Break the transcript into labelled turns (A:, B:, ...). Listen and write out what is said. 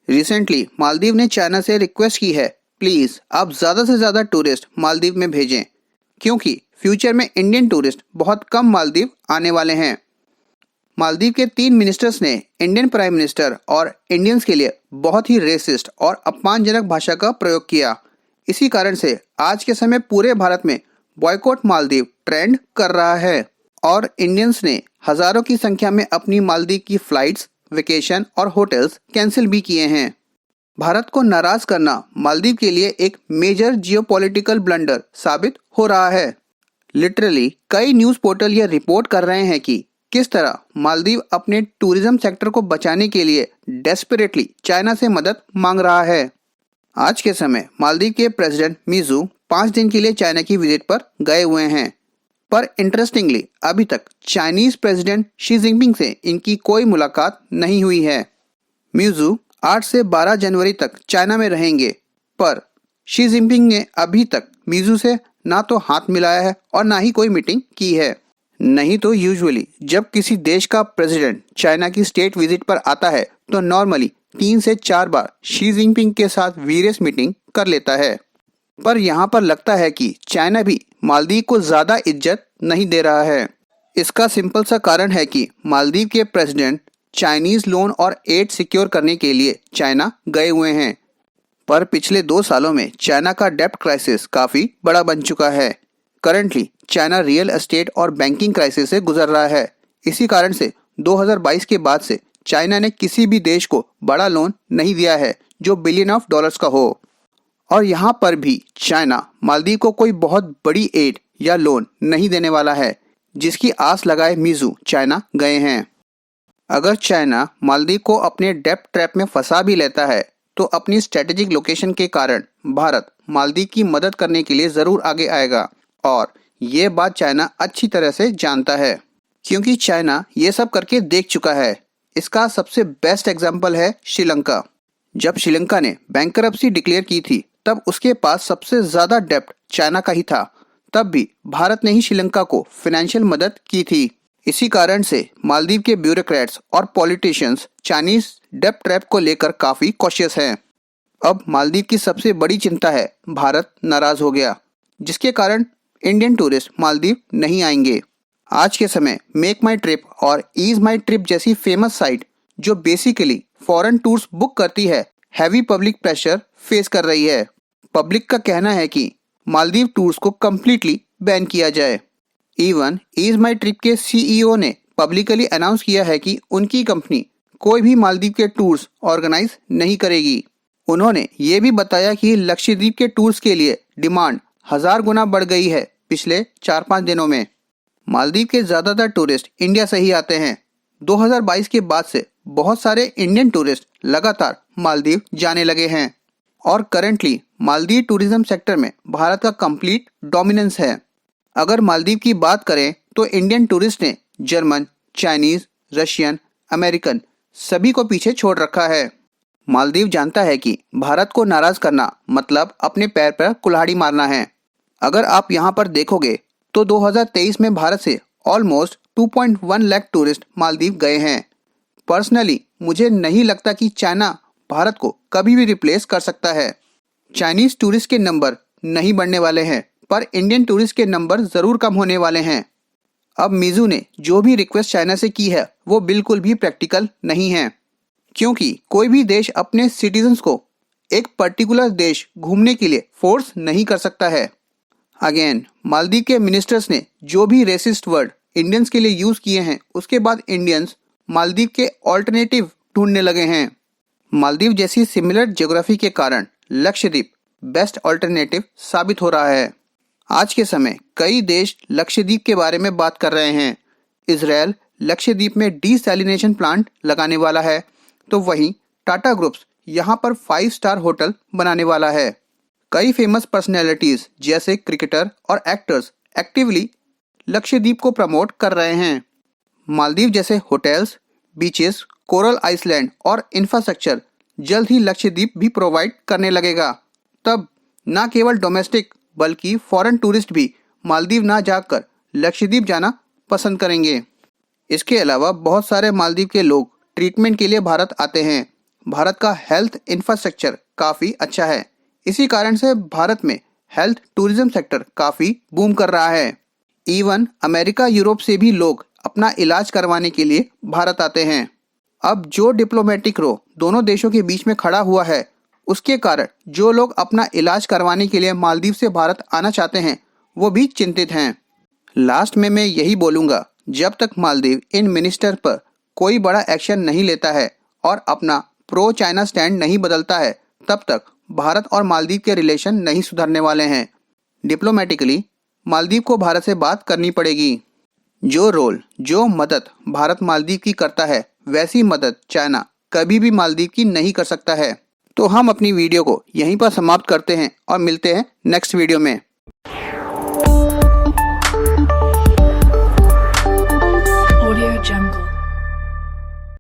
A: Recently Maldives ने China से request की है, प्लीज आप ज्यादा से ज्यादा टूरिस्ट मालदीव में भेजें, क्योंकि फ्यूचर में इंडियन टूरिस्ट बहुत कम मालदीव आने वाले हैं। मालदीव के 3 मिनिस्टर्स ने इंडियन प्राइम मिनिस्टर और इंडियंस के लिए बहुत ही रेसिस्ट और अपमानजनक भाषा का प्रयोग किया। इसी कारण से आज के समय पूरे भारत में बॉयकॉट मालदीव ट्रेंड कर रहा है और इंडियंस ने हजारों की संख्या में अपनी मालदीव की फ्लाइट्स, वेकेशन और होटल्स कैंसिल भी किए हैं। भारत को नाराज करना मालदीव के लिए एक मेजर जियोपॉलिटिकल ब्लंडर साबित हो रहा है। लिटरली कई न्यूज़ पोर्टल यह रिपोर्ट कर रहे हैं कि किस तरह मालदीव अपने टूरिज्म सेक्टर को बचाने के लिए डेस्परेटली चाइना से मदद मांग रहा है। आज के समय मालदीव के प्रेसिडेंट मीजू 5 दिन के लिए चाइना की विजिट पर गए हुए हैं, पर इंटरेस्टिंगली अभी तक चाइनीज प्रेसिडेंट शी जिनपिंग से इनकी कोई मुलाकात नहीं हुई है। मीजू 8 से 12 जनवरी तक चाइना में रहेंगे, पर शी जिनपिंग ने अभी तक मीजू से ना तो हाथ मिलाया है और ना ही कोई मीटिंग की है। नहीं तो यूजुअली जब किसी देश का प्रेसिडेंट चाइना की स्टेट विजिट पर आता है तो नॉर्मली 3 से 4 बार शी जिनपिंग के साथ वीरियस मीटिंग कर लेता है, पर यहाँ पर लगता है कि चाइना भी मालदीव को ज़्यादा इज्जत नहीं दे रहा है। इसका सिंपल सा कारण है कि मालदीव के प्रेसिडेंट चाइनीज लोन और एड सिक्योर करने के लिए चाइना गए हुए हैं, पर पिछले 2 सालों में चाइना का डेब्ट क्राइसिस काफ़ी बड़ा बन चुका है। करंटली चाइना रियल एस्टेट और बैंकिंग क्राइसिस से गुजर रहा है। इसी कारण से 2022 के बाद से चाइना ने किसी भी देश को बड़ा लोन नहीं दिया है जो बिलियन ऑफ डॉलर्स का हो, और यहाँ पर भी चाइना मालदीव को कोई बहुत बड़ी एड या लोन नहीं देने वाला है, जिसकी आस लगाए मीजू चाइना गए हैं। अगर चाइना मालदीव को अपने डेब्ट ट्रैप में फंसा भी लेता है तो अपनी स्ट्रेटेजिक लोकेशन के कारण भारत मालदीव की मदद करने के लिए ज़रूर आगे आएगा, और ये बात चाइना अच्छी तरह से जानता है, क्योंकि चाइना ये सब करके देख चुका है। इसका सबसे बेस्ट एग्जाम्पल है श्रीलंका। जब श्रीलंका ने बैंकरप्सी डिक्लेयर की थी तब उसके पास सबसे ज़्यादा डेब्ट चाइना का ही था, तब भी भारत ने ही श्रीलंका को फाइनेंशियल मदद की थी। इसी कारण से मालदीव के ब्यूरोक्रेट्स और पॉलिटिशियंस चाइनीज डेब्ट ट्रैप को लेकर काफ़ी कॉशियस हैं। अब मालदीव की सबसे बड़ी चिंता है भारत नाराज़ हो गया, जिसके कारण इंडियन टूरिस्ट मालदीव नहीं आएंगे। आज के समय मेक माई ट्रिप और ईज माई ट्रिप जैसी फेमस साइट जो बेसिकली फॉरेन टूर्स बुक करती है, हैवी पब्लिक प्रेशर फेस कर रही है। पब्लिक का कहना है कि मालदीव टूर्स को कम्प्लीटली बैन किया जाए। इवन ईज माई ट्रिप के सीईओ ने पब्लिकली अनाउंस किया है कि उनकी कंपनी कोई भी मालदीव के टूर्स ऑर्गेनाइज नहीं करेगी। उन्होंने ये भी बताया कि लक्षद्वीप के टूर्स के लिए डिमांड 1000 गुना बढ़ गई है पिछले 4-5 दिनों में। मालदीव के ज़्यादातर टूरिस्ट इंडिया से ही आते हैं। 2022 के बाद से बहुत सारे इंडियन टूरिस्ट लगातार मालदीव जाने लगे हैं, और करंटली मालदीव टूरिज्म सेक्टर में भारत का कंप्लीट डोमिनेंस है। अगर मालदीव की बात करें तो इंडियन टूरिस्ट ने जर्मन, चाइनीज, रशियन, अमेरिकन सभी को पीछे छोड़ रखा है। मालदीव जानता है कि भारत को नाराज करना मतलब अपने पैर पर कुल्हाड़ी मारना है। अगर आप यहाँ पर देखोगे तो 2023 में भारत से ऑलमोस्ट 2.1 लाख टूरिस्ट मालदीव गए हैं। पर्सनली मुझे नहीं लगता कि चाइना भारत को कभी भी रिप्लेस कर सकता है। चाइनीज टूरिस्ट के नंबर नहीं बढ़ने वाले हैं, पर इंडियन टूरिस्ट के नंबर ज़रूर कम होने वाले हैं। अब मीजू ने जो भी रिक्वेस्ट चाइना से की है वो बिल्कुल भी प्रैक्टिकल नहीं है, क्योंकि कोई भी देश अपने सिटीजन्स को एक पर्टिकुलर देश घूमने के लिए फोर्स नहीं कर सकता है। अगेन मालदीव के मिनिस्टर्स ने जो भी रेसिस्ट वर्ड इंडियंस के लिए यूज़ किए हैं, उसके बाद इंडियंस मालदीव के ऑल्टरनेटिव ढूंढने लगे हैं। मालदीव जैसी सिमिलर ज्योग्राफी के कारण लक्षद्वीप बेस्ट ऑल्टरनेटिव साबित हो रहा है। आज के समय कई देश लक्षद्वीप के बारे में बात कर रहे हैं। इजराइल लक्षद्वीप में डीसैलिनेशन प्लांट लगाने वाला है, तो वहीं टाटा ग्रुप्स यहाँ पर 5 स्टार होटल बनाने वाला है। कई फेमस पर्सनैलिटीज जैसे क्रिकेटर और एक्टर्स एक्टिवली लक्षद्वीप को प्रमोट कर रहे हैं। मालदीव जैसे होटल्स, बीचेस, कोरल आइसलैंड और इंफ्रास्ट्रक्चर जल्द ही लक्षद्वीप भी प्रोवाइड करने लगेगा। तब न केवल डोमेस्टिक बल्कि फॉरेन टूरिस्ट भी मालदीव ना जाकर लक्षद्वीप जाना पसंद करेंगे। इसके अलावा बहुत सारे मालदीव के लोग ट्रीटमेंट के लिए भारत आते हैं। भारत का हेल्थ इंफ्रास्ट्रक्चर काफ़ी अच्छा है। इसी कारण से भारत में हेल्थ टूरिज्म सेक्टर काफ़ी बूम कर रहा है। इवन अमेरिका यूरोप से भी लोग अपना इलाज करवाने के लिए भारत आते हैं। अब जो डिप्लोमेटिक रो दोनों देशों के बीच में खड़ा हुआ है, उसके कारण जो लोग अपना इलाज करवाने के लिए मालदीव से भारत आना चाहते हैं वो भी चिंतित हैं। लास्ट में मैं यही बोलूँगा, जब तक मालदीव इन मिनिस्टर पर कोई बड़ा एक्शन नहीं लेता है और अपना प्रो चाइना स्टैंड नहीं बदलता है, तब तक भारत और मालदीव के रिलेशन नहीं सुधरने वाले हैं। डिप्लोमेटिकली मालदीव को भारत से बात करनी पड़ेगी। जो रोल, जो मदद भारत मालदीव की करता है, वैसी मदद चाइना कभी भी मालदीव की नहीं कर सकता है। तो हम अपनी वीडियो को यहीं पर समाप्त करते हैं और मिलते हैं नेक्स्ट वीडियो में।